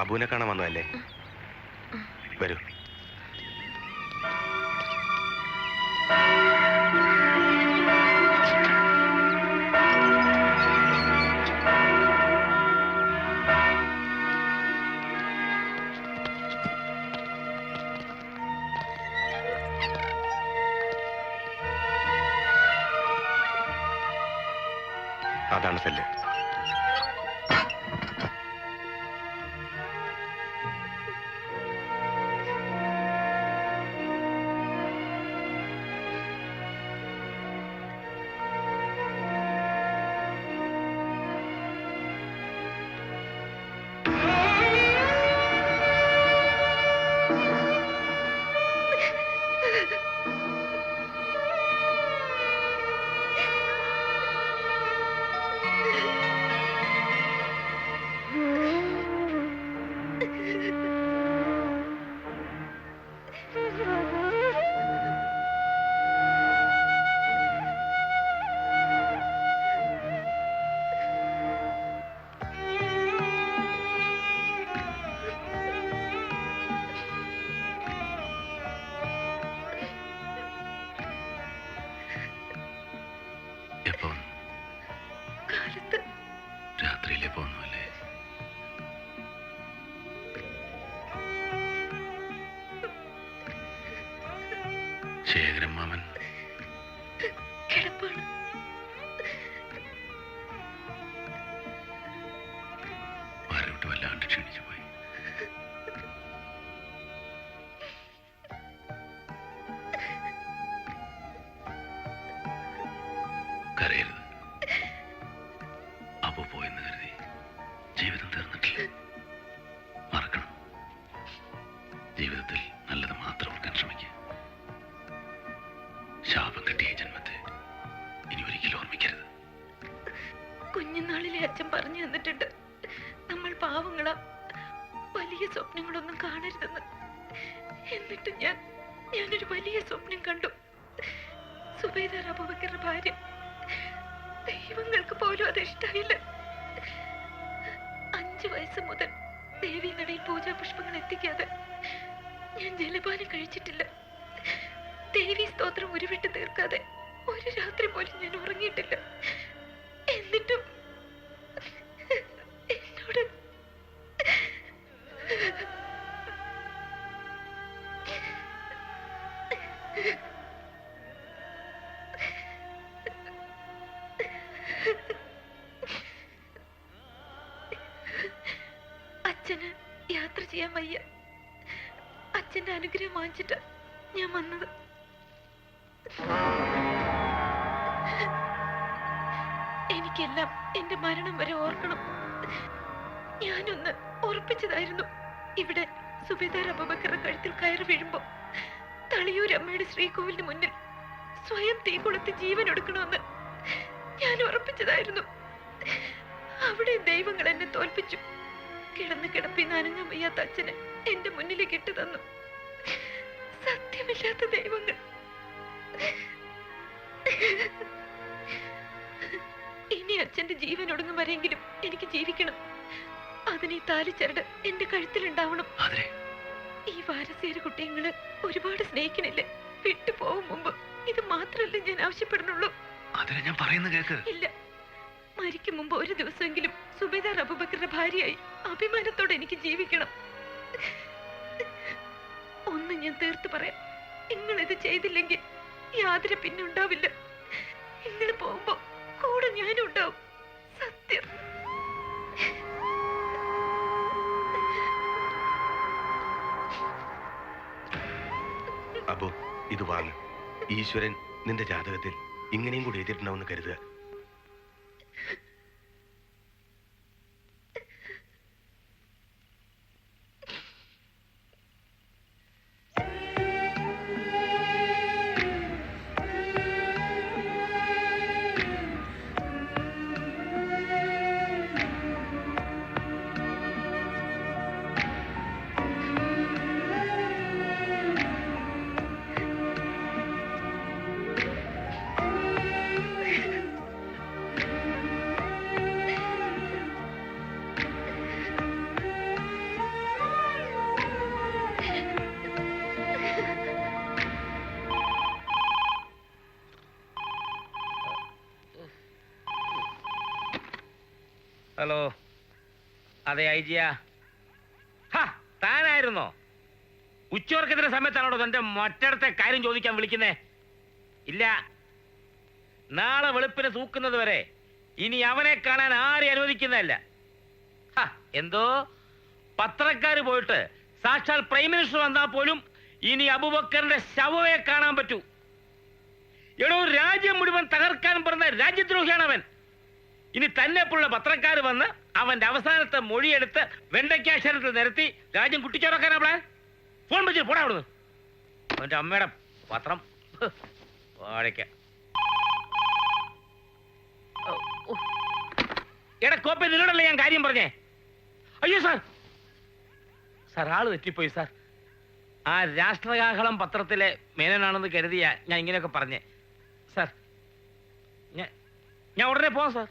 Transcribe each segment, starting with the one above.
അബുവിനെ കാണാൻ വന്നതല്ലേ? വരൂ. അതാണ് സെല്ല്. രാത്രിയിലെ പോന്നല്ലേ? ശേഖരൻ മാമൻ വരവിട്ട് വല്ലാണ്ട് ക്ഷണിച്ചു പോയി. കരയരുത്. അപ്പു പോയെന്ന് കരുതി ജീവിതം തീർന്നിട്ടില്ല. മറക്കണം. ജീവിതത്തിൽ നല്ലത് മാത്രം ഓർക്കാൻ ശ്രമിക്കുക. ശാപം കിട്ടിയ ജന്മത്തെ ഇനി ഒരിക്കലും ഓർമ്മിക്കരുത്. കുഞ്ഞുനാളിലെ അച്ഛൻ പറഞ്ഞു തന്നിട്ടുണ്ട്, നമ്മൾ പാവങ്ങളാ, വലിയ സ്വപ്നങ്ങളൊന്നും കാണരുതെന്ന്. എന്നിട്ട് ഞാനൊരു വലിയ സ്വപ്നം കണ്ടു. സുബൈദാർ അബൂബക്കറിന്റെ ഭാര്യ. ദൈവങ്ങൾക്ക് പോലും അത് ഇഷ്ടായില്ല. 5 വയസ്സ് മുതൽ ദേവി നടയിൽ പൂജാ പുഷ്പങ്ങൾ എത്തിക്കാതെ ഞാൻ ജലപാനം കഴിച്ചിട്ടില്ല. ദേവി സ്തോത്രം ഉരുവിട്ട് തീർക്കാതെ ഒരു രാത്രി പോലും ഞാൻ ഉറങ്ങിയിട്ടില്ല. എന്നിട്ടും എന്നോട് അച്ഛന് യാത്ര ചെയ്യാൻ വയ്യ. അച്ഛന്റെ അനുഗ്രഹം വാങ്ങിച്ചിട്ട് ഞാൻ വന്നത്. എനിക്കെല്ലാം എന്റെ മരണം വരെ ഓർക്കണം. ഞാനൊന്ന് ഉറപ്പിച്ചതായിരുന്നു, ഇവിടെ സുബൈദാർ അബൂബക്കർ കഴുത്തിൽ കയറി വീഴുമ്പോ തളിയൂർ അമ്മയുടെ ശ്രീകോവിലിന് മുന്നിൽ സ്വയം തീ കൊളുത്തി ജീവൻ എടുക്കണമെന്ന് ഞാൻ ഉറപ്പിച്ചതായിരുന്നു. അവിടെ ദൈവങ്ങൾ എന്നെ തോൽപ്പിച്ചു. കിടന്ന് കിടപ്പിന്ന് അനങ്ങാൻ വയ്യാത്ത അച്ഛനെ എന്റെ മുന്നിലേക്ക് ഇട്ടു തന്നു. സത്യമില്ലാത്ത ദൈവങ്ങൾ. ഇനി അച്ഛന്റെ ജീവൻ ഒടുങ്ങും വരെയെങ്കിലും എനിക്ക് ജീവിക്കണം. അതിന് ഈ താലിച്ചരട് എന്റെ കഴുത്തിലുണ്ടാവണം. ഈ വാരസ്യേര കുട്ടികള് ഒരുപാട് സ്നേഹിക്കണില്ലേ? വിട്ടു പോകും മുമ്പ് ഇത് മാത്രമല്ലേ ഞാൻ ആവശ്യപ്പെടുന്നുള്ളൂ. ഞാൻ പറയുന്നത് കേൾക്ക്. ഇല്ല, മരിക്കും മുമ്പ് ഒരു ദിവസമെങ്കിലും സുബൈദാർ അബൂബക്കറിന്റെ ഭാര്യയായി അഭിമാനത്തോടെ എനിക്ക് ജീവിക്കണം. ഒന്ന് ഞാൻ തീർത്ത് പറയാം, നിങ്ങൾ ഇത് ചെയ്തില്ലെങ്കിൽ യാതൊരു പിന്നെ ഉണ്ടാവില്ല. നിങ്ങൾ പോകുമ്പോ കൂടെ ഞാനും ഉണ്ടാവും. സത്യം. അബു, ഇത് വാങ്ങ്. ഈശ്വരൻ നിന്റെ ജാതകത്തിൽ ഇങ്ങനെയും കൂടി എഴുതിയിട്ടുണ്ടാവുമെന്ന് കരുതുക. ഹലോ, അതെ ഐ ജിയാ. താനായിരുന്നോ? ഉച്ചവർക്കത്തിന്റെ സമയത്താണോ തന്റെ മറ്റടുത്തെ കാര്യം ചോദിക്കാൻ വിളിക്കുന്നേ? ഇല്ല, നാളെ വെളുപ്പിന് തൂക്കുന്നത് വരെ ഇനി അവനെ കാണാൻ ആരെയും അനുവദിക്കുന്നതല്ല. എന്തോ പത്രക്കാര് പോയിട്ട് സാക്ഷാൽ പ്രൈം മിനിസ്റ്റർ വന്നാൽ പോലും ഇനി അബൂബക്കറിന്റെ ശവയെ കാണാൻ പറ്റൂ. എടോ, രാജ്യം മുഴുവൻ തകർക്കാൻ പറഞ്ഞ രാജ്യദ്രോഹിയാണ് അവൻ. ഇനി തന്നെ പോലുള്ള പത്രക്കാർ വന്ന് അവന്റെ അവസാനത്തെ മൊഴിയെടുത്ത് വെണ്ടയ്ക്കാക്ഷരത്തിൽ നിരത്തി രാജ്യം കുട്ടിച്ചോറക്കാനാ പ്ലാൻ. ഫോൺ വെച്ചിട്ട് പോടാ അവിടുന്ന്. അവന്റെ അമ്മയുടെ പത്രം വാഴയ്ക്ക. എടാ കോപ്പി, നിന്നോടല്ലേ ഞാൻ കാര്യം പറഞ്ഞേ? അയ്യോ സാർ, സാർ ആള് തെറ്റിപ്പോയി സാർ. ആ രാഷ്ട്രകാഹളം പത്രത്തിലെ മേനനാണെന്ന് കരുതിയ ഞാൻ ഇങ്ങനെയൊക്കെ പറഞ്ഞേ സാർ. ഞാൻ ഉടനെ പോവാം സാർ.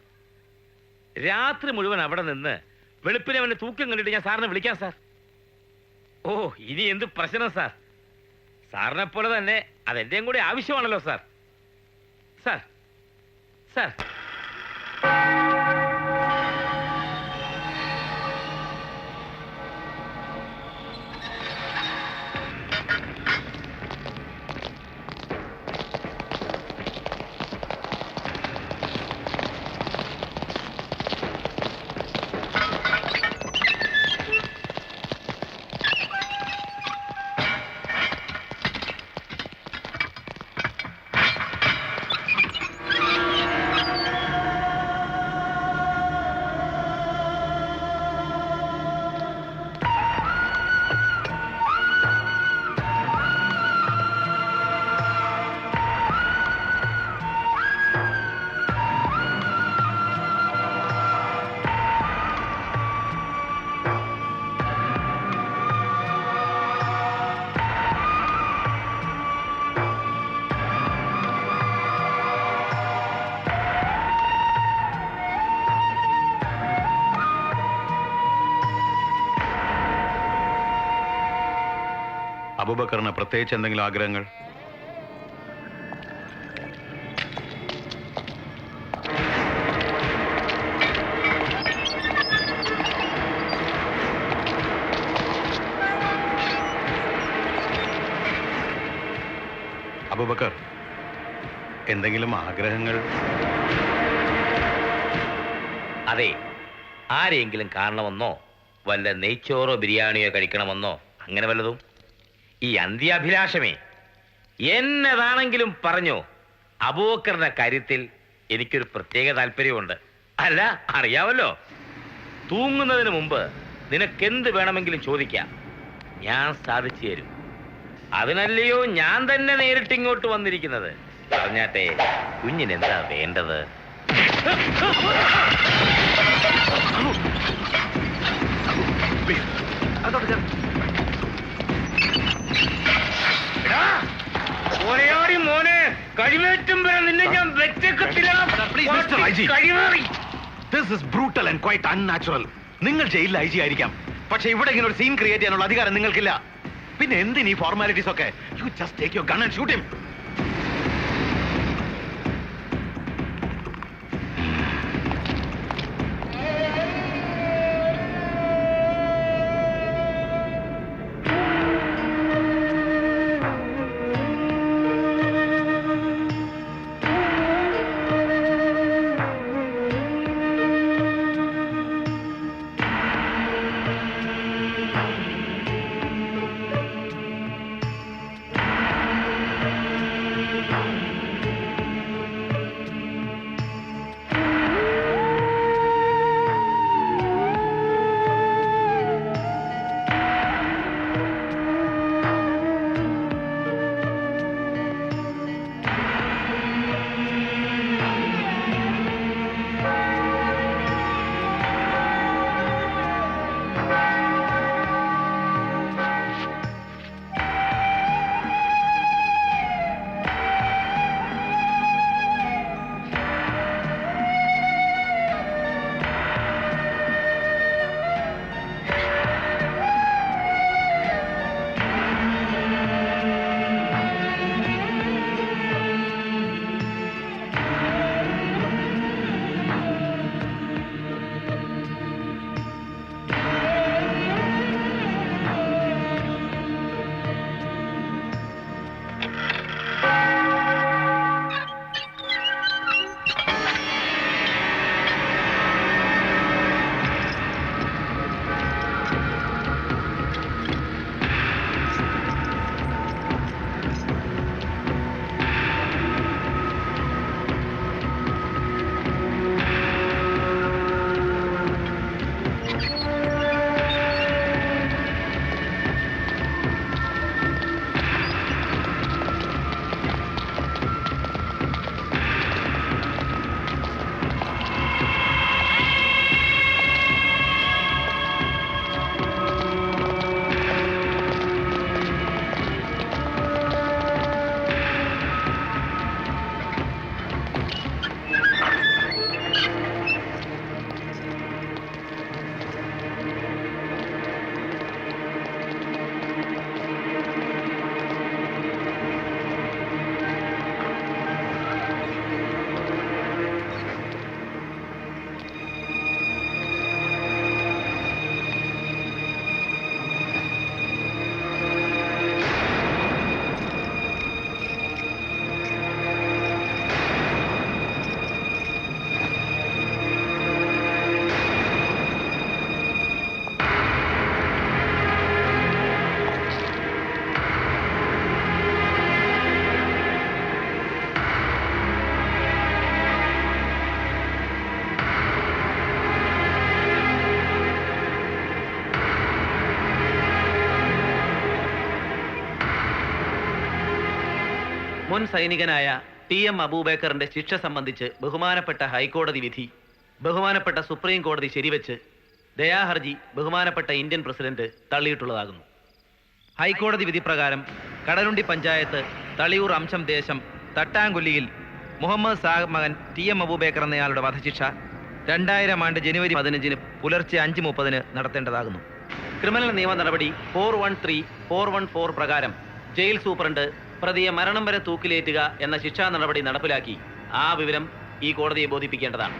രാത്രി മുഴുവൻ അവിടെ നിന്ന് വെളുപ്പിനെ അവന്റെ തൂക്കം കണ്ടിട്ട് ഞാൻ സാറിനെ വിളിക്കാം സാർ. ഓ, ഇനി എന്ത് പ്രശ്നം സാർ? സാറിനെ പോലെ തന്നെ അതെന്റെയും കൂടി ആവശ്യമാണല്ലോ സാർ. സാർ സാർ അബൂബക്കറിന് പ്രത്യേകിച്ച് എന്തെങ്കിലും ആഗ്രഹങ്ങൾ? അബൂബക്കർ, എന്തെങ്കിലും ആഗ്രഹങ്ങൾ? അതെ, ആരെയെങ്കിലും കാണണമെന്നോ വല്ല നെയ്ച്ചോറോ ബിരിയാണിയോ കഴിക്കണമെന്നോ അങ്ങനെ വല്ലതും? ഈ അന്ത്യാഭിലാഷമേ എന്നതാണെങ്കിലും പറഞ്ഞോ. അബൂബക്കറിന്റെ കാര്യത്തിൽ എനിക്കൊരു പ്രത്യേക താല്പര്യമുണ്ട്. അല്ല, അറിയാമല്ലോ, തൂങ്ങുന്നതിന് മുമ്പ് നിനക്കെന്ത് വേണമെങ്കിലും ചോദിക്കാം, ഞാൻ സാധിച്ചു തരും. അതിനല്ലയോ ഞാൻ തന്നെ നേരിട്ട് ഇങ്ങോട്ട് വന്നിരിക്കുന്നത്. പറഞ്ഞാട്ടെ, കുഞ്ഞിനെന്താ വേണ്ടത്? മോനെ, കഴിവേറ്റും വരെ നിന്നെ ഞാൻ നിങ്ങൾ ജയിലിൽ ഐ ജി ആയിരിക്കാം, പക്ഷെ ഇവിടെ ഇങ്ങനെ ഒരു സീൻ ക്രിയേറ്റ് ചെയ്യാനുള്ള അധികാരം നിങ്ങൾക്കില്ല. പിന്നെ എന്തിനീ ഫോർമാലിറ്റീസ് ഒക്കെ? You just take your gun and shoot him. മുൻ സൈനികനായ TM അബൂബക്കറിന്റെ ശിക്ഷ സംബന്ധിച്ച് ബഹുമാനപ്പെട്ട ഹൈക്കോടതി വിധി ബഹുമാനപ്പെട്ട സുപ്രീം കോടതി ശരിവെച്ച് ദയാഹർജി ബഹുമാനപ്പെട്ട ഇന്ത്യൻ പ്രസിഡന്റ് തള്ളിയിട്ടുള്ളതാകുന്നു. ഹൈക്കോടതി വിധി പ്രകാരം കടലുണ്ടി പഞ്ചായത്ത് തളിയൂർ അംശം ദേശം തട്ടാങ്കൊല്ലിയിൽ മുഹമ്മദ് സാഹിബ് മകൻ TM അബൂബക്കർ എന്നയാളുടെ വധശിക്ഷ 2000 ആണ്ട് ജനുവരി 15 പുലർച്ചെ 5:30 നടത്തേണ്ടതാകുന്നു. ക്രിമിനൽ നിയമ നടപടി 413, 414 പ്രകാരം ജയിൽ സൂപ്രണ്ട് പ്രതിയെ മരണം വരെ തൂക്കിലേറ്റുക എന്ന ശിക്ഷാ നടപടി നടപ്പിലാക്കി ആ വിവരം ഈ കോടതിയെ ബോധിപ്പിക്കേണ്ടതാണ്.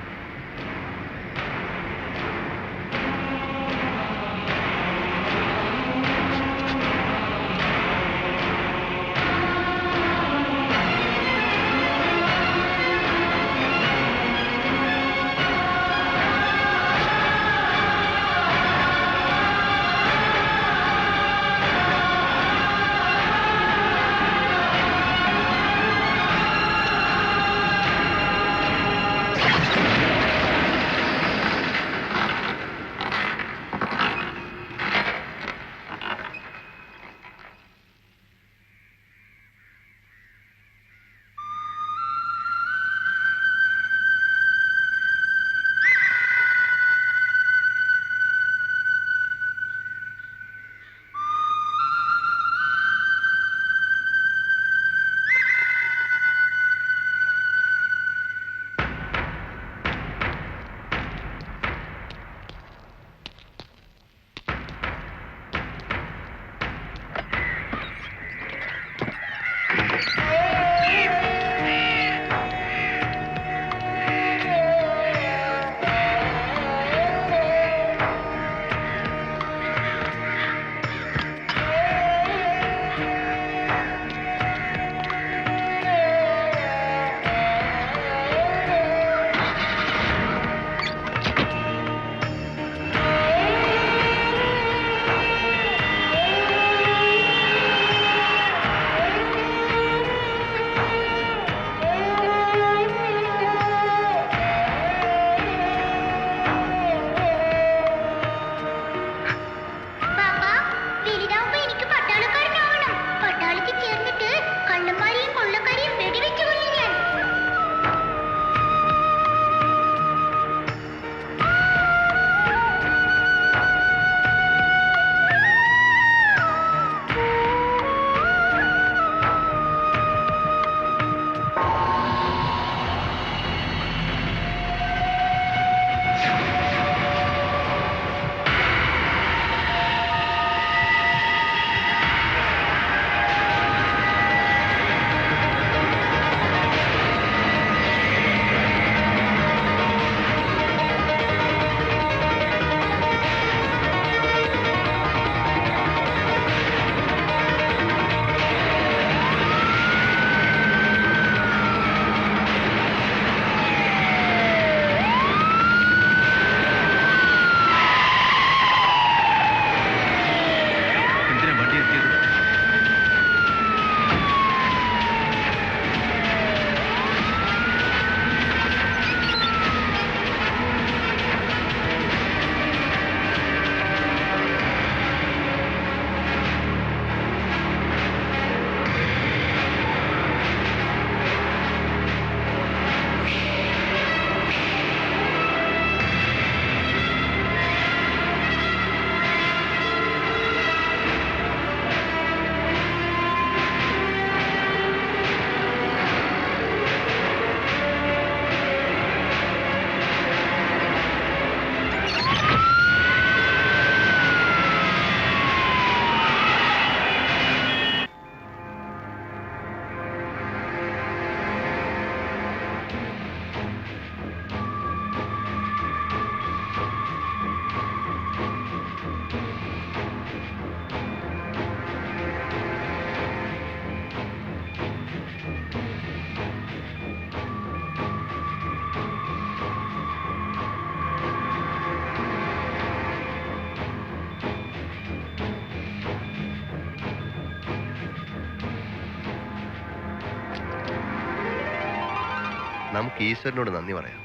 നമുക്ക് ഈശ്വരനോട് നന്ദി പറയാം.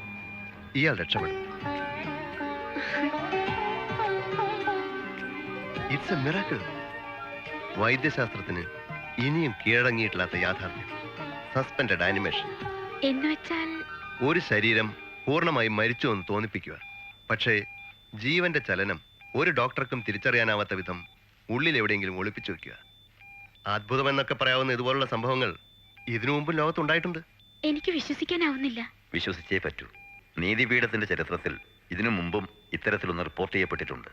ഇയാൾ രക്ഷപ്പെടും. It's A miracle. വൈദ്യശാസ്ത്രത്തിന് ഇനിയും കീഴടങ്ങിയിട്ടില്ലാത്ത യാഥാർത്ഥ്യം. Suspended animation. എന്നുവെച്ചാൽ ഒരു ശരീരം പൂർണ്ണമായും മരിച്ചു എന്ന് തോന്നിപ്പിക്കുക. പക്ഷേ ജീവന്റെ ചലനം ഒരു ഡോക്ടർക്കും തിരിച്ചറിയാനാവാത്ത വിധം ഉള്ളിൽ എവിടെയെങ്കിലും ഒളിപ്പിച്ചു വെക്കുക. അത്ഭുതമെന്നൊക്കെ പറയാവുന്ന ഇതുപോലുള്ള സംഭവങ്ങൾ ഇതിനു മുമ്പും ലോകത്തുണ്ടായിട്ടുണ്ട്. എനിക്ക് വിശ്വസിക്കാനാവുന്നില്ല. വിശ്വസിച്ചേ പറ്റൂ. നീതിപീഠത്തിന്റെ ചരിത്രത്തിൽ ഇതിനു മുമ്പും ഇത്തരത്തിലൊന്ന് റിപ്പോർട്ട് ചെയ്യപ്പെട്ടിട്ടുണ്ട്.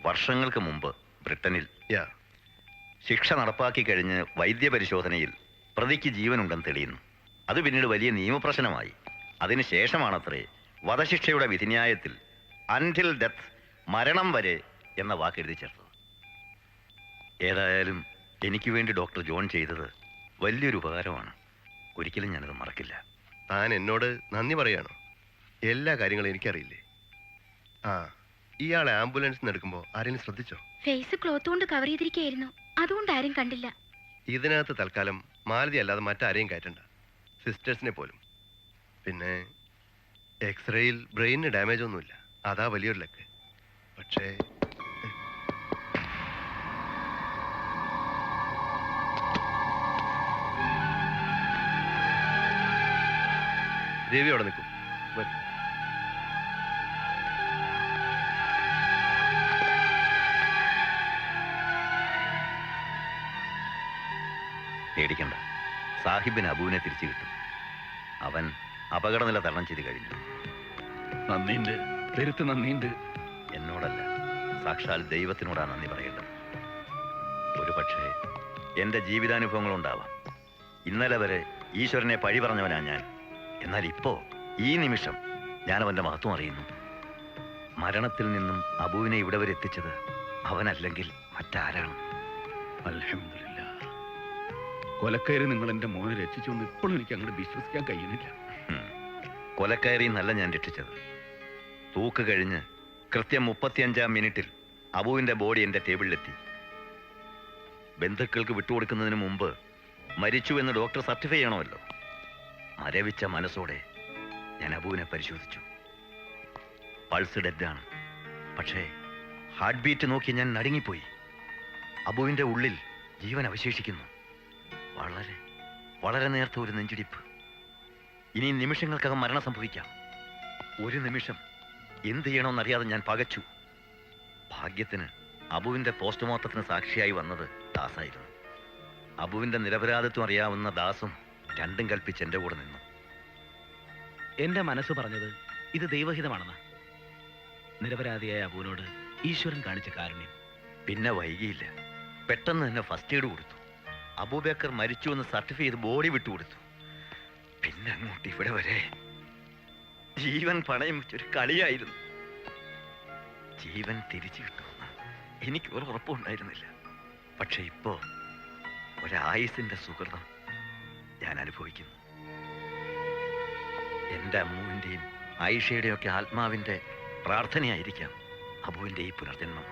വർഷങ്ങൾക്ക് മുമ്പ് ബ്രിട്ടനിൽ യാ, ശിക്ഷ നടപ്പാക്കി കഴിഞ്ഞ് വൈദ്യപരിശോധനയിൽ പ്രതിക്ക് ജീവനുണ്ടെന്ന് തെളിയുന്നു. അത് പിന്നീട് വലിയ നിയമപ്രശ്നമായി. അതിനുശേഷമാണത്രേ വധശിക്ഷയുടെ വിധിന്യായത്തിൽ അൻറ്റിൽ ഡെത്ത്, മരണം വരെ എന്ന വാക്ക് എഴുതി ചേർത്തത്. ഏതായാലും എനിക്ക് വേണ്ടി ഡോക്ടർ ജോൺ ചെയ്തത് വലിയൊരു ഉപകാരമാണ്. ഒരിക്കലും ഞാനത് മറക്കില്ല. താൻ എന്നോട് നന്ദി പറയാണോ? എല്ലാ കാര്യങ്ങളും എനിക്കറിയില്ലേ. ആ, ഇയാളെ ആംബുലൻസിൽ നിന്ന് എടുക്കുമ്പോൾ ആരെങ്കിലും ശ്രദ്ധിച്ചോ? ഫേസ് ക്ലോത്ത് കൊണ്ട് കവർ ചെയ്തിരിക്കുകയായിരുന്നു, അതുകൊണ്ട് ആരും കണ്ടില്ല. ഇതിനകത്ത് തൽക്കാലം മാലതി അല്ലാതെ മറ്റാരെയും കയറ്റണ്ട, സിസ്റ്റേഴ്സിനെ പോലും. പിന്നെ എക്സ്റേയിൽ ബ്രെയിനിന് ഡാമേജ് ഒന്നുമില്ല, അതാ വലിയൊരു ലക്ക്. പക്ഷേ രവി അവിടെ നിൽക്കും. വരൂ. പേടിക്കണ്ട, സാഹിബിന് അബുവിനെ തിരിച്ചു കിട്ടും. അവൻ അപകടനില തരണം ചെയ്ത് കഴിഞ്ഞു. നന്ദിയുണ്ട്, പെരുത്ത് നന്ദിയുണ്ട്. എന്നോടല്ല, സാക്ഷാൽ ദൈവത്തിനോടാ നന്ദി പറയേണ്ടത്. ഒരു പക്ഷേ എൻ്റെ ജീവിതാനുഭവങ്ങളുണ്ടാവാം. ഇന്നലെ വരെ ഈശ്വരനെ പഴി പറഞ്ഞവനാ ഞാൻ. എന്നാൽ ഇപ്പോ ഈ നിമിഷം ഞാൻ അവൻ്റെ മഹത്വം അറിയുന്നു. മരണത്തിൽ നിന്നും അബുവിനെ ഇവിടെ വരെ എത്തിച്ചത് അവനല്ലെങ്കിൽ മറ്റാരാണ്? അൽഹംദുലില്ലാ. കൊലക്കയറി നിങ്ങൾ എന്റെ മോനെ രക്ഷിച്ചൊന്നും ഇപ്പോഴും എനിക്ക് അങ്ങോട്ട് വിശ്വസിക്കാൻ കഴിയുന്നില്ല. കൊലക്കയറി നല്ല ഞാൻ രക്ഷിച്ചത്. തൂക്ക് കഴിഞ്ഞ് കൃത്യം 35-ാം മിനിറ്റിൽ അബുവിൻ്റെ ബോഡി എൻ്റെ ടേബിളിലെത്തി. ബന്ധുക്കൾക്ക് വിട്ടുകൊടുക്കുന്നതിന് മുമ്പ് മരിച്ചു എന്ന് ഡോക്ടർ സർട്ടിഫൈ ചെയ്യണമല്ലോ. മരവിച്ച മനസ്സോടെ ഞാൻ അബുവിനെ പരിശോധിച്ചു. പൾസ് ഡെഡാണ്. പക്ഷേ ഹാർട്ട് ബീറ്റ് നോക്കി ഞാൻ നടുങ്ങിപ്പോയി. അബുവിൻ്റെ ഉള്ളിൽ ജീവൻ അവശേഷിക്കുന്നു. വളരെ വളരെ നേരത്തെ ഒരു നെഞ്ചിടിപ്പ്. ഇനി നിമിഷങ്ങൾക്കകം മരണം സംഭവിക്കാം. ഒരു നിമിഷം എന്ത് ചെയ്യണമെന്നറിയാതെ ഞാൻ പകച്ചു. ഭാഗ്യത്തിന് അബുവിൻ്റെ പോസ്റ്റ്മോർട്ടത്തിന് സാക്ഷിയായി വന്നത് ദാസായിരുന്നു. അബുവിൻ്റെ നിരപരാധിത്വം അറിയാവുന്ന ദാസും രണ്ടും കൽപ്പിച്ച് എൻ്റെ കൂടെ നിന്നു. എന്റെ മനസ്സ് പറഞ്ഞത് ഇത് ദൈവഹിതമാണെന്ന്. നിരപരാധിയായ അബുവിനോട് ഈശ്വരൻ കാണിച്ച കാരുണ്യം. പിന്നെ വൈകിയില്ല. പെട്ടെന്ന് തന്നെ ഫസ്റ്റ് എയ്ഡ് കൊടുത്തു. അബൂബക്കർ മരിച്ചു എന്ന് സർട്ടിഫൈ ചെയ്ത് ബോഡി വിട്ടുകൊടുത്തു. പിന്നെ അങ്ങോട്ട് ഇവിടെ വരെ ജീവൻ പണയം വെച്ചൊരു കളിയായിരുന്നു. ജീവൻ തിരിച്ചു കിട്ടുമെന്ന് എനിക്ക് ഒരു ഉറപ്പുണ്ടായിരുന്നില്ല. പക്ഷെ ഇപ്പോ ഒരായുസിന്റെ സുഹൃതം ഞാൻ അനുഭവിക്കുന്നു. എൻ്റെ അമ്മുവിൻ്റെയും ആയിഷയുടെയും ഒക്കെ ആത്മാവിൻ്റെ പ്രാർത്ഥനയായിരിക്കാം അബുവിൻ്റെ ഈ പുനർജന്മം.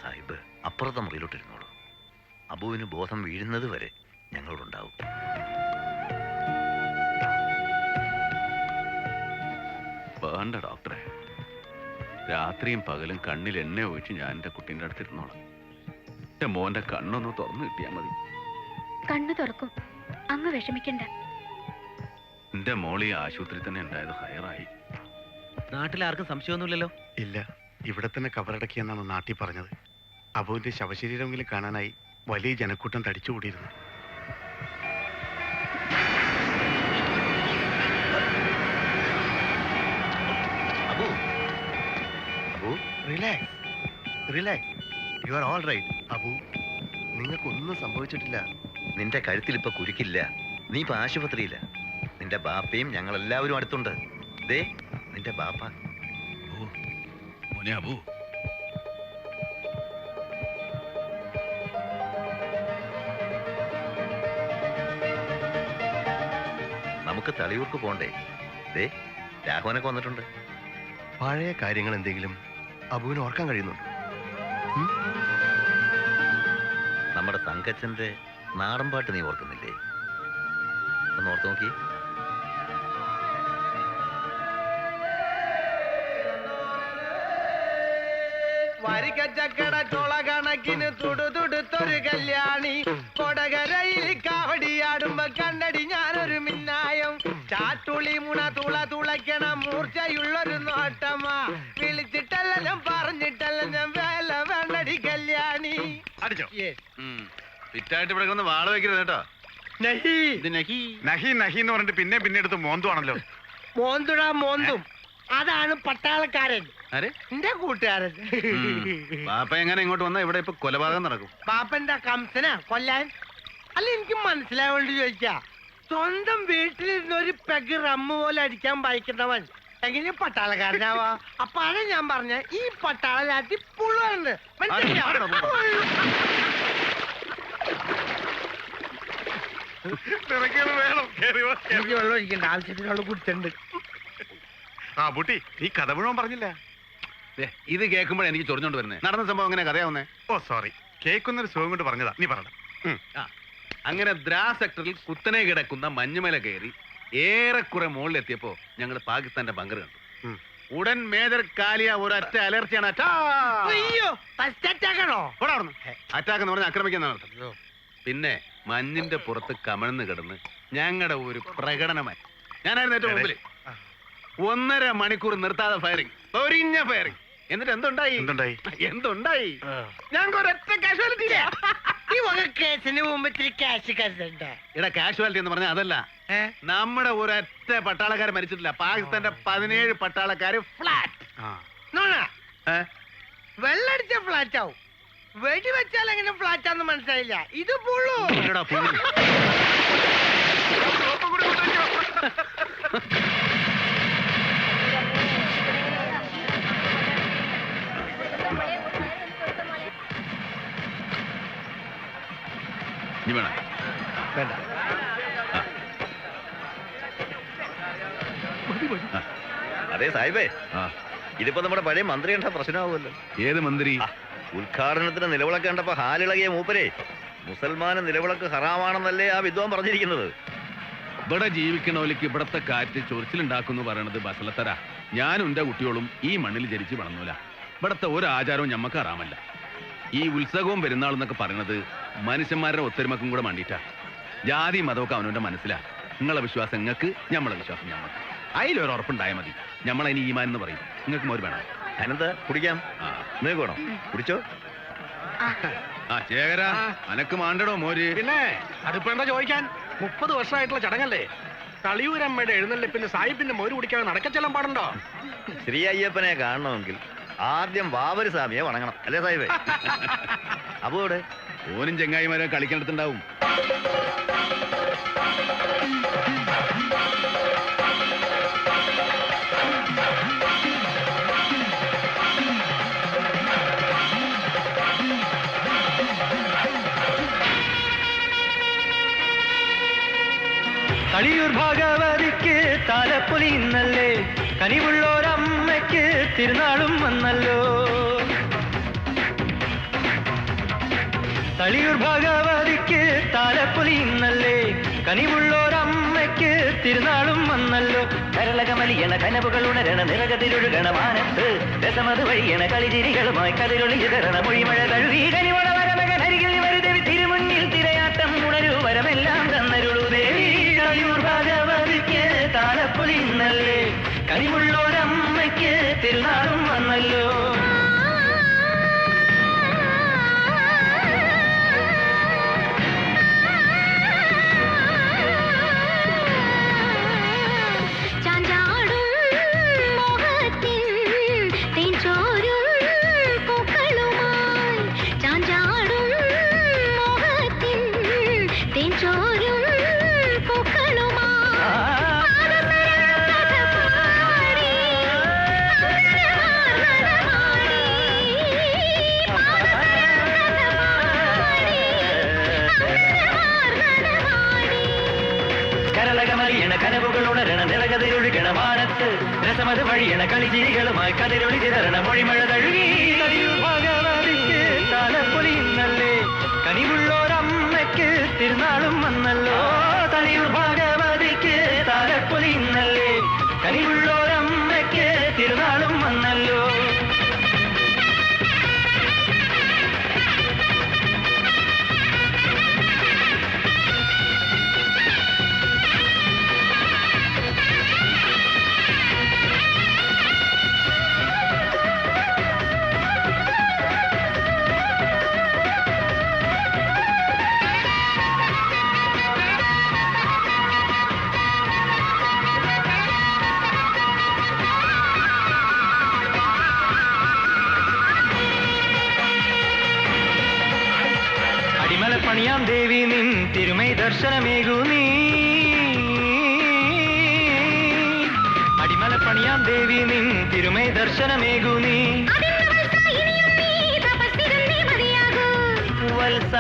സാഹിബ് അപ്പുറത്തെ മുറിയിലോട്ടിരുന്നോളൂ. അബുവിന് ബോധം വീഴുന്നത് വരെ ഞങ്ങളോടുണ്ടാവും. വേണ്ട ഡോക്ടറെ, രാത്രിയും പകലും കണ്ണിൽ എണ്ണ ഒഴിച്ച് ഞാൻ എൻ്റെ കുട്ടീൻ്റെ അടുത്തിരുന്നോളാം. എൻ്റെ മോൻ്റെ കണ്ണൊന്ന് തുറന്നു കിട്ടിയാൽ മതി. കണ്ണു തുറക്കും, അങ്ങ് വിഷമിക്കണ്ട. എൻ്റെ മോളി ആശുപത്രി തന്നെ ഉണ്ടായത് ഹയറായി. നാട്ടിലാർക്കും സംശയമൊന്നുമില്ലല്ലോ? ഇല്ല, ഇവിടെ തന്നെ കബറടക്കിയെന്നാണ് നാട്ടിൽ പറഞ്ഞത്. അബുവിന്റെ ശവശരീരമെങ്കിലും കാണാനായി വലിയ ജനക്കൂട്ടം തടിച്ചുകൂടിയിരുന്നു. Abu, Abu, relax, relax. You are all right. Abu, നിങ്ങൾക്കൊന്നും സംഭവിച്ചിട്ടില്ല. നിന്റെ കഴുത്തിൽ ഇപ്പൊ കുരുക്കില്ല. നീ ഇപ്പൊ ആശുപത്രിയില്ല. നിന്റെ ബാപ്പയും ഞങ്ങളെല്ലാവരും അടുത്തുണ്ട്. ദേ നിന്റെ ബാപ്പ. ഓ മോനെ അബു, നമുക്ക് തളിയൂർക്ക് പോണ്ടേ? ദേ രാഘവനൊക്കെ വന്നിട്ടുണ്ട്. പഴയ കാര്യങ്ങൾ എന്തെങ്കിലും അബുവിന് ഓർക്കാൻ കഴിയുന്നുണ്ടോ? നമ്മുടെ തങ്കച്ചന്റെ നാടൻ പാട്ട് നീ ഓർക്കുന്നില്ലേ? ഒന്ന് ഓർത്ത് നോക്കി. വരിക്കച്ചക്കട ചോള കണക്കിന് തുടുതുടുത്തൊരു കല്യാണി കൊടകരയിൽ കാവടിയാടുമ്പോ കണ്ടടി ഞാനൊരു മിന്നായം ചാട്ടുളി മുണ തുളയ്ക്കണ മൂർച്ചയുള്ളൊരു നോട്ടമാ വിളിച്ചിട്ടെല്ലാം പറഞ്ഞിട്ടെല്ലാം വേല വേണ്ടടി കല്യാണി. അടിച്ചോ ഫിറ്റായിട്ട് ഇവിടെ കിടന്ന് വാള വെക്കരുത് കേട്ടോ. നഹി നഹി നഹി എന്ന് പറഞ്ഞിട്ട് പിന്നെ എടുത്ത് മോന്തുവാണല്ലോ. മോന്തുടാ മോന്തും, അതാണ് പട്ടാളക്കാരൻ, ആരെ? എന്റെ കൂട്ടുകാരൻ. പാപ്പ എങ്ങനെ ഇങ്ങോട്ട് വന്നാ ഇവിടെ ഇപ്പൊ കൊലപാതകം നടക്കും. പാപ്പന്റെ കംസന കൊല്ലാൻ? അല്ല, എനിക്ക് മനസ്സിലായോണ്ട് ചോദിച്ചാ, സ്വന്തം വീട്ടിലിരുന്ന് ഒരു പെഗ് റമ്മ് പോലെ അടിക്കാൻ വായിക്കുന്നവൻ എങ്ങനെ പട്ടാളക്കാരനാവാ? അപ്പൊ അതാ ഞാൻ പറഞ്ഞ ഈ പട്ടാളാറ്റി പുള്ളുണ്ട്. എനിക്ക് വെള്ളം ഒഴിക്കണ്ട, ആവശ്യത്തിനുള്ള കുടിച്ചുണ്ട്. ആ ബുട്ടി, നീ കഥ മുഴുവൻ പറഞ്ഞില്ല. ദേ, ഇത് കേൾക്കുമ്പോഴേ എനിക്ക് ചൊറിഞ്ഞോണ്ട് വരുന്നേ. നടന്ന സംഭവം എങ്ങനെ കഥയാവുന്നേ? ഓ സോറി, കേൾക്കുന്നൊരു സുഖം കൊണ്ട് പറഞ്ഞതാ. നീ പറഞ്ഞ അങ്ങനെ ദ്രാ സെക്ടറിൽ കുത്തനെ കിടക്കുന്ന മഞ്ഞുമല കയറി ഏറെക്കുറെ മുകളിലെത്തിയപ്പോ ഞങ്ങൾ പാകിസ്ഥാന്റെ ബങ്കർ കണ്ടു. ഉടൻ മേജർ കാലിയ ഒരൊറ്റ അലർച്ചയാണ്. അയ്യോ, അറ്റാക്കണോ? അറ്റാക്ക് എന്ന് പറഞ്ഞാൽ ആക്രമിക്കുന്ന നടത്തും. പിന്നെ മഞ്ഞിന്റെ പുറത്ത് കമഴ്ന്ന് കിടന്ന് ഞങ്ങളുടെ ഒരു പ്രകടനമായി. ഞാനായിരുന്നു ഏറ്റവും മുമ്പിൽ. 1.5 മണിക്കൂർ നിർത്താതെ ഫയറിംഗ്, ഒരിഞ്ഞ ഫയറിംഗ്. എന്നിട്ട് എന്തുണ്ടായി? ഞങ്ങൾക്ക് ഒരൊറ്റ കാഷ്വാലിറ്റി. ഈ വക കേസിന് മുമ്പ് ഇത്തിരി ക്യാഷ് കരുതണ്ട. ഇവിടെ കാഷ്വാലിറ്റി എന്ന് പറഞ്ഞാൽ അതല്ല, നമ്മുടെ ഒരൊറ്റ പട്ടാളക്കാർ മരിച്ചിട്ടില്ല. പാകിസ്ഥാന്റെ 17 പട്ടാളക്കാര് ഫ്ലാറ്റ്. വെള്ളടിച്ച ഫ്ലാറ്റ് ആവും, വെടിവെച്ചാൽ എങ്ങനെ ഫ്ലാറ്റ് ആണെന്ന് മനസ്സിലായില്ല. ഇത് പുള്ളു. വേണ്ട. അതെ സാഹിബേ, ഇതിപ്പോ നമ്മുടെ പഴയ മന്ത്രി കണ്ട പ്രശ്നമാവുമല്ലോ. ഏത് മന്ത്രി? ഉദ്ഘാടനത്തിന് നിലവിളക്ക് കണ്ടപ്പോ ഹാലിളകിയ മൂപ്പരെ മുസൽമാന് നിലവിളക്ക് ഹറാമാണെന്നല്ലേ ആ വിദ്വാൻ പറഞ്ഞിരിക്കുന്നത്. ഇവിടെ ജീവിക്കണോലിക്ക് ഇവിടത്തെ കാറ്റ് ചൊറിച്ചിലുണ്ടാക്കുന്നു പറയണത് ബസലത്തര. ഞാനും എന്റെ കുട്ടികളും ഈ മണ്ണിൽ ജനിച്ച് വളർന്നൂല. ഇവിടത്തെ ഒരു ആചാരവും ഞമ്മക്ക് ഹറാമല്ല. ഈ ഉത്സവവും പെരുന്നാളും എന്നൊക്കെ പറയണത് മനുഷ്യന്മാരുടെ ഒത്തൊരുമക്കും കൂടെ വേണ്ടിയിട്ടാ. ജാതി മതമൊക്കെ അവനവന്റെ മനസ്സിലാ. നിങ്ങളെ വിശ്വാസം നിങ്ങൾക്ക്, ഞമ്മളെ വിശ്വാസം ഞമ്മക്ക്. അതിലൊരു ഉറപ്പുണ്ടായാൽ മതി. ഞമ്മളതിന് ഈമാൻ എന്ന് പറയും. നിങ്ങൾക്ക് മോര് വേണം. അനന്ത കുടിക്കാം. നിങ്ങൾക്ക് വേണോ? കുടിച്ചോ. ശേഖര, അനക്ക് മാണ്ടടോ മോര്? പിന്നെ അതിപ്പോ എന്താ ചോദിക്കാൻ? 30 വർഷമായിട്ടുള്ള ചടങ്ങല്ലേ. തളിയൂരമ്മയുടെ എഴുന്നള്ളിപ്പിന് സാഹിബിന്റെ മോര് കുടിക്കാതെ നടക്കച്ചെല്ലാൻ പാടുണ്ടോ? ശ്രീ അയ്യപ്പനെ കാണണമെങ്കിൽ ആദ്യം വാവര് സ്വാമിയെ വണങ്ങണം, അല്ലേ സാഹിബേ? അപ്പോ ഇവിടെ ഓനും ചെങ്ങായിമാരെ കളിക്കേണ്ടതുണ്ടാവും. തളിയൂർ ഭഗവതിക്ക് താലപ്പൊലി ഇന്നല്ലേ, കനിവുള്ളോരമ്മയ്ക്ക് തിരുനാളും വന്നല്ലോ. തളിയൂർ ഭഗവതിക്ക് താലപ്പൊലി ഇന്നല്ലേ, കനിവുള്ളോരമ്മയ്ക്ക് തിരുനാളും വന്നല്ലോ. കരളകമലിയണ കനവുകൾ ഉണരണ നിറകതിരൊഴുകണ മാനത്ത് രസമത് വഴിയണ കളിചിരികളുമായി കതിരൊളി ചിതറണ മൊഴിമഴ കഴുകി കനിവള വരമകനരികിൽ വരുദേവി തിരുമുന്നിൽ തിരയാട്ടം ഉണരു വരമെല്ലാം തന്നരുളു ദേവി. തളിയൂർ ഭഗവതിക്ക് താലപ്പൊലി ഇന്നല്ലേ, കനിവുള്ളോരമ്മയ്ക്ക് തിരുനാളും വന്നല്ലോ. കനവുകൾ ഉണരണ നിറകതിരൊഴുകണ മാനത്ത് രസമത് വഴിയണ കളിചിരികളുമായി കതിരൊളി ചിതറണ മൊഴിമഴ തഴുകി. തളിയൂർ ഭഗവതിക്ക് താലപ്പൊലി ഇന്നല്ലേ, കനിവുള്ളോരമ്മയ്ക്ക് തിരുനാളും വന്നല്ലോ. തളിയൂർ ഭഗവതിക്ക് താലപ്പൊലി ഇന്നല്ലേ, കനിവുള്ളോരമ്മയ്ക്ക് തിരുനാളും വന്നല്ലോ. ദർശനമേകൂ നീ അടിമലപ്പണിയാം ദേവി നിൻ തിരുമൈ ദർശനമേകൂ നീ വത്സ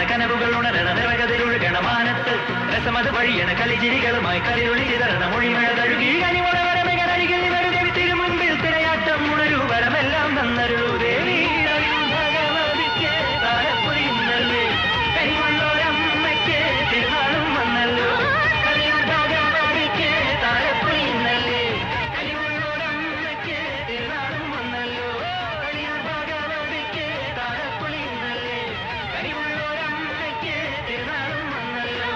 കനവുകൾ ഉണരണ നിറകതിരുഴുകണ മാനത്ത് രസമത് വഴിയണ കളിചിരികളുമായി കളിയൊളി ചിതറണ മൊഴിമഴ തഴുകി കനിമുളവരമികരഴികിൽ വെറുതെ തിരുമുൻപിൽ തിരയാട്ടം ഉണരൂ വരമെല്ലാം തന്നരുളൂ ദേവി ഭഗവതിക്ക് താരപ്പൊലിയുന്നല്ലേ കനിമുള്ളോരമ്മയ്ക്ക് തിരുനാളും വന്നല്ലോ കനിയും ഭഗവതിക്ക് താരപ്പൊലിയുന്നല്ലേ കനിമുള്ളോരമ്മയ്ക്ക് തിരുനാളും വന്നല്ലോ കനിയും ഭഗവതിക്ക് താരപ്പൊലിയുന്നല്ലേ കനിമുള്ളോരമ്മയ്ക്ക് തിരുനാളും വന്നല്ലോ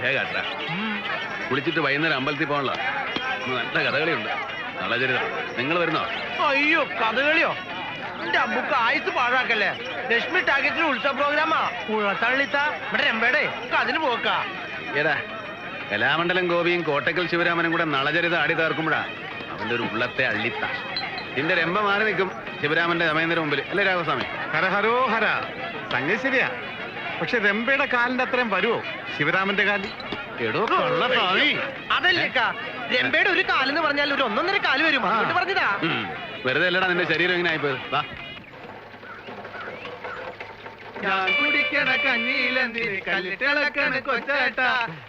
വേഗാട്ടാ കുളിച്ചിട്ട് വൈകുന്നേരം അമ്പലത്തിൽ പോകണല്ലോ നല്ല കഥകളിയുണ്ട് നളചരിതം നിങ്ങൾ വരുന്നോ അയ്യോ കഥകളിയോ എന്റെ അമ്മക്ക് ആയുസ് പാഴാക്കല്ലേ ലക്ഷ്മി ടാർഗറ്റിന് ഉത്സവ പ്രോഗ്രാമാ ഉഴത്തള്ളിത്ത ഇവിടെ രമ്പേടെ അതിന് പോക്കാ ഏടാ കലാമണ്ഡലം ഗോപിയും കോട്ടക്കൽ ശിവരാമനും കൂടെ നളചരിതം ആടി തീർക്കുമ്പോഴാ അവന്റെ ഒരു ഉള്ളത്തെ അള്ളിത്ത ഇതിന്റെ രമ്പ മാറി നിൽക്കും ശിവരാമന്റെ സമയത്തിന് മുമ്പിൽ അല്ലേ രാഘവസ്വാമി ഹരഹരോ ഹര സംഗതി ശരിയാ പക്ഷെ രമ്പയുടെ കാലിന്റെ അത്രയും വരുമോ ശിവരാമന്റെ കാലിൽ എടോ കൊള്ള സ്വാമി അതല്ലേക്കാ രമ്പയുടെ ഒരു കാലെന്ന് പറഞ്ഞാൽ ഒരു 1.5 കാല് വരും അതുകൊണ്ട് പറഞ്ഞതാ വെറുതെ അല്ലടാ നിന്റെ ശരീരം എങ്ങനെ ആയിപ്പോയത് വാ ഞാൻ കുടിക്കണ കഞ്ഞിയിലെന്തിന് കല്ലിട്ടിളക്കണ കൊച്ചേട്ട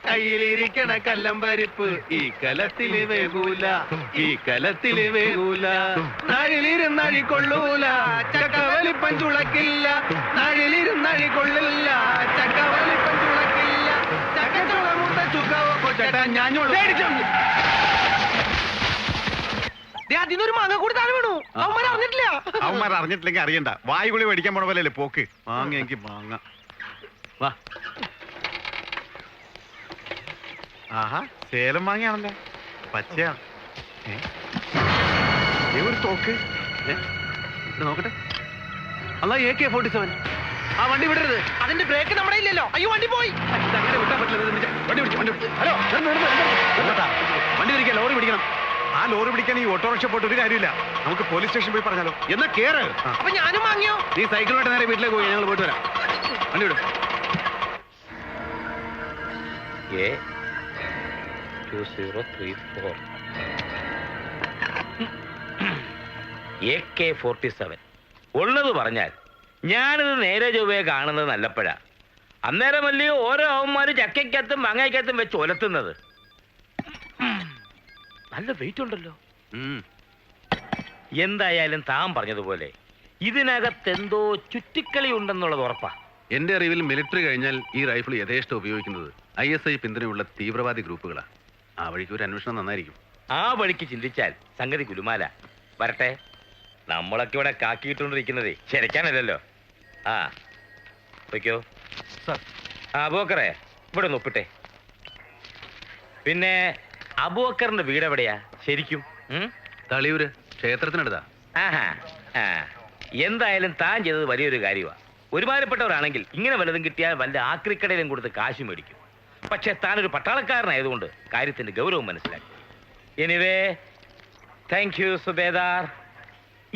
കയ്യിലിരിക്കണ കല്ലമ്പരിപ്പ് ഈ കലത്തില് വേകൂല ഈ കലത്തില് വേകൂല നാഴിലിരുന്നഴി കൊള്ളൂല ചക്കവലിപ്പൻ ചുളക്കില്ല നാഴിലിരുന്നഴി കൊള്ളില്ല ചക്കവലിപ്പൻ ചുളക്കില്ല ചക്കച്ചുളമുട്ട ചുക്കവോ കൊച്ചേട്ട ഞാൻ അതിനൊരു മാങ്ങ കൂടി താഴെ വീണു അവന്മാർ അറിഞ്ഞിട്ടില്ല അവന്മാർ അറിഞ്ഞിട്ടില്ലെങ്കിൽ അറിയണ്ട വായുകുളി മേടിക്കാൻ പോണ പോലെ പോക്ക് മാങ്ങ എനിക്ക് മാങ്ങ വാ ആഹാ സേലം മാങ്ങയാണല്ലോ പച്ചയാണ് ഒരു തോക്ക് ഇത് നോക്കട്ടെ അല്ല AK-47 ആ വണ്ടി വിടരുത് അതിന്റെ ബ്രേക്ക് നമ്മുടെ ഇല്ലല്ലോ അയ്യോ വണ്ടി പോയി അങ്ങനെ വിട്ടാൻ പറ്റില്ല വണ്ടി പിടിച്ചു വണ്ടി പിടിച്ചു ഹലോ വണ്ടി പിടിക്കാം ലോറി പിടിക്കണം ആ ലോറി പിടിക്കാൻ ഈ ഓട്ടോറിക്ഷ പോയിട്ട് ഒരു കാര്യമില്ല നമുക്ക് പോലീസ് സ്റ്റേഷൻ പോയി പറഞ്ഞാലോ എന്നാ കേറ് അപ്പൊ ഞാനും വാങ്ങിയോ നീ സൈക്കിളോട്ട് നേരെ വീട്ടിലേക്ക് പോയി ഞങ്ങൾ പോയിട്ട് വരാം വണ്ടി വിടും AK-47 ഉള്ളത് പറഞ്ഞാൽ ഞാനിത് നേരെ ചൊവ്വേ കാണുന്നത് നല്ലപ്പോഴാ അന്നേരമല്ലേ ഓരോ അവന്മാര് ചക്കയ്ക്കകത്തും മാങ്ങയ്ക്കകത്തും വെച്ച് ഒലത്തുന്നത് നല്ല വെയിറ്റ് ഉണ്ടല്ലോ എന്തായാലും താൻ പറഞ്ഞതുപോലെ ഇതിനകത്ത് എന്തോ ചുറ്റിക്കളി ഉണ്ടെന്നുള്ളത് ഉറപ്പാ എന്റെ അറിവിൽ മിലിറ്ററി കഴിഞ്ഞാൽ ഈ റൈഫിൾ യഥേഷ്ടം ഉപയോഗിക്കുന്നത് ISI പിന്തുണയുള്ള തീവ്രവാദി ഗ്രൂപ്പുകളാ ആ വഴിക്ക് ഒരു അന്വേഷണം നന്നായിരിക്കും ആ വഴിക്ക് ചിന്തിച്ചാൽ സംഗതി കുലുമാല വരട്ടെ നമ്മളൊക്കെ ഇവിടെ കാക്കിയിട്ടുണ്ടിരിക്കുന്നതേ ശരിക്കാനല്ലല്ലോ ആ വയ്ക്കോ ആ അബൂബക്കറെ ഇവിടെ ഒന്ന് ഒപ്പിട്ടെ പിന്നെ അബൂബക്കറിന്റെ വീട് എവിടെയാ ശരിക്കും തളിയൂര് ക്ഷേത്രത്തിനടുത്താ ആഹാ ആ എന്തായാലും താൻ ചെയ്തത് വലിയൊരു കാര്യമാണ് ഒരുമാതിരിപ്പെട്ടവരാണെങ്കിൽ ഇങ്ങനെ വല്ലതും കിട്ടിയാൽ വല്ല ആക്രിക്കടയിലും കൊടുത്ത് കാശ് മേടിക്കും പക്ഷെ താനൊരു പട്ടാളക്കാരനായതുകൊണ്ട് കാര്യത്തിന്റെ ഗൗരവം മനസ്സിലാക്കി എനിവേ താങ്ക് യു സുബേദാർ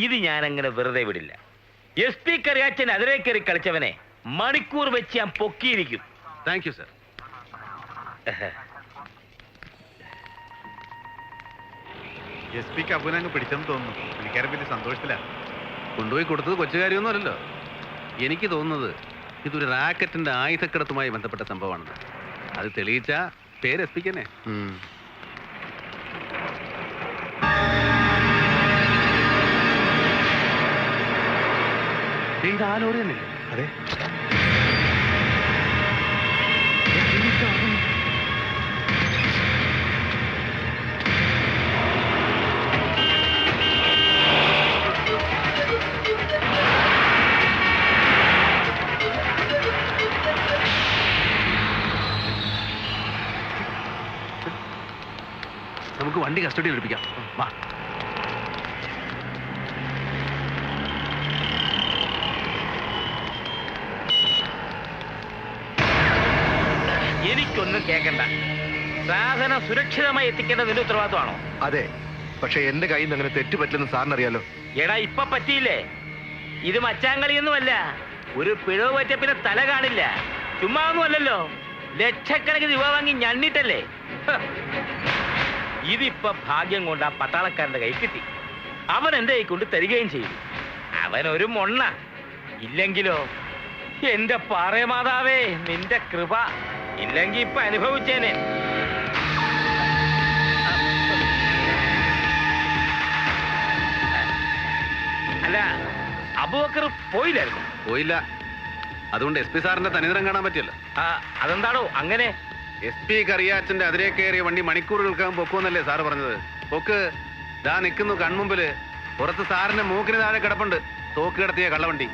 ഇത് ഞാനങ്ങനെ വെറുതെ വിടില്ല SP കറിയാച്ചൻ അതിരെ കയറി കളിച്ചവനെ മണിക്കൂർ വെച്ച് ഞാൻ പൊക്കിയിരിക്കും താങ്ക് യു സർ SP അബുനങ്ങ് പിടിച്ചെന്ന് തോന്നുന്നു എനിക്കാരും വലിയ സന്തോഷത്തിലാ കൊണ്ടുപോയി കൊടുത്തത് കൊച്ചുകാരിയൊന്നും അല്ലല്ലോ എനിക്ക് തോന്നുന്നത് ഇതൊരു റാക്കറ്റിന്റെ ആയുധക്കടത്തുമായി ബന്ധപ്പെട്ട സംഭവമാണെന്ന് അത് തെളിയിച്ച പേര് SP തന്നെ ഇത് ആ ലോറി തന്നെ അതെ നമുക്ക് വണ്ടി കസ്റ്റഡിയിൽ എടുപ്പിക്കാം. വാ. എനിക്കൊന്നും കേൾക്കണ്ട. സാധനം സുരക്ഷിതമായി എത്തിക്കേണ്ടത് നിന്റെ ഉത്തരവാദിത്വമാണോ? അതെ, പക്ഷെ എന്റെ കയ്യിൽ നിന്ന് അങ്ങനെ തെറ്റ് പറ്റില്ലെന്ന് സാറിനറിയാലോ. എടാ ഇപ്പൊ പറ്റിയില്ലേ? ഇത് മച്ചാങ്കളിയൊന്നുമല്ല. ഒരു പിഴവ് പറ്റിയ പിന്നെ തല കാണില്ല. ചുമ്മാ ഒന്നുമല്ലല്ലോ, ലക്ഷക്കണക്കിന് രൂപ വാങ്ങി ഞണ്ണിട്ടല്ലേ. ഹ്. ഇതിപ്പോ ഭാഗ്യം കൊണ്ട് ആ പട്ടാളക്കാരന്റെ കൈ കിട്ടി. അവൻ എന്റെ കൈ കൊണ്ട് തരികയും ചെയ്തു. അവനൊരു മൊണ്ണ. ഇല്ലെങ്കിലോ എന്റെ പാറമാതാവേ, നിന്റെ കൃപ ഇല്ലെങ്കി ഇപ്പൊ അനുഭവിച്ചേനെ. അല്ല, അബൂബക്കർ പോയില്ലായിരുന്നു? പോയില്ല. അതുകൊണ്ട് SP സാറിന്റെ തനിനിറം കാണാൻ പറ്റിയല്ലോ. അതെന്താണോ അങ്ങനെ? SP കറിയാച്ചന്റെ അതിരെ കയറിയ വണ്ടി മണിക്കൂറുകൾക്കകം പൊക്കുമെന്നല്ലേ സാറ് പറഞ്ഞത്? പൊക്ക് ദാ നിൽക്കുന്നു കൺമുമ്പില്. പുറത്ത് സാറിന്റെ മൂക്കിന് താഴെ കിടപ്പുണ്ട് തോക്ക് കിടത്തിയ കള്ളവണ്ടി.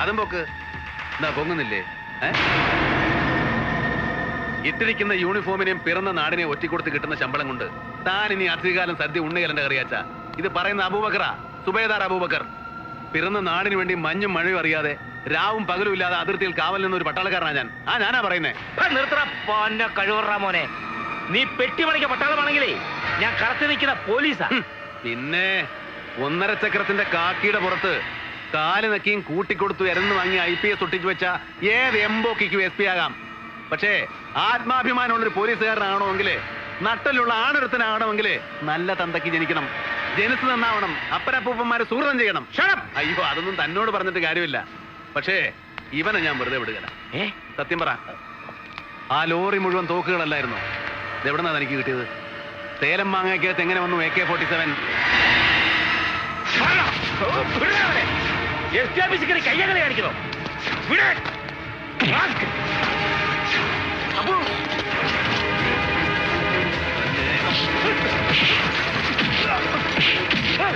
അതും പൊക്ക്. എന്താ പൊങ്ങുന്നില്ലേ? ഇട്ടിരിക്കുന്ന യൂണിഫോമിനെയും പിറന്ന നാടിനെ ഒറ്റിക്കൊടുത്ത് കിട്ടുന്ന ശമ്പളം കൊണ്ട് താൻ ഇനി അധികകാലം സദ്യ ഉണ്ണുകലന്റെ കറിയാച്ച. ഇത് പറയുന്ന അബൂബക്കറാ, സുബൈദാർ അബൂബക്കർ. പിറന്ന നാടിന് വേണ്ടി മഞ്ഞും മഴയും അറിയാതെ രാവും പകലും ഇല്ലാതെ അതിർത്തിയിൽ കാവൽ നിന്നൊരു പട്ടാളക്കാരനാ ഞാൻ. ഞാനാ പറയുന്നേ. നിർത്തണ കഴിവറ മോനെ. നീ പെട്ടിമണിക്ക പട്ടാളമാണെങ്കിലേ ഞാൻ കടത്തി നിൽക്കുന്ന പോലീസാ. പിന്നെ 1.5 ചക്രത്തിന്റെ കാക്കിയുടെ പുറത്ത് കാല് നക്കിയും കൂട്ടിക്കൊടുത്തു എരന്ന് വാങ്ങി IPS ഒട്ടിച്ചു വെച്ച ഏത് എംബോക്കിക്കും SP ആകാം. പക്ഷേ ആത്മാഭിമാനമുള്ളൊരു പോലീസുകാരനാകണമെങ്കിൽ, നട്ടലുള്ള ആണൊരുത്തനാകണമെങ്കിൽ നല്ല തന്തയ്ക്ക് ജനിക്കണം. ജനിച്ചു നന്നാവണം. അപ്പനപ്പൂപ്പന്മാരെ സുഹൃതം ചെയ്യണം. അയ്യോ, അതൊന്നും തന്നോട് പറഞ്ഞിട്ട് കാര്യമില്ല. പക്ഷേ ഇവനെ ഞാൻ വെറുതെ വിടുകയില്ല. സത്യം പറ, ആ ലോറി മുഴുവൻ തോക്കുകളല്ലായിരുന്നു. ഇതെവിടുന്നാ തനിക്ക് കിട്ടിയത്? സേലം മാങ്ങയ്ക്കകത്ത് എങ്ങനെ വന്നു AK-47? കയ്യകളെ കാണിക്കണോ? അപ്പോ സാർ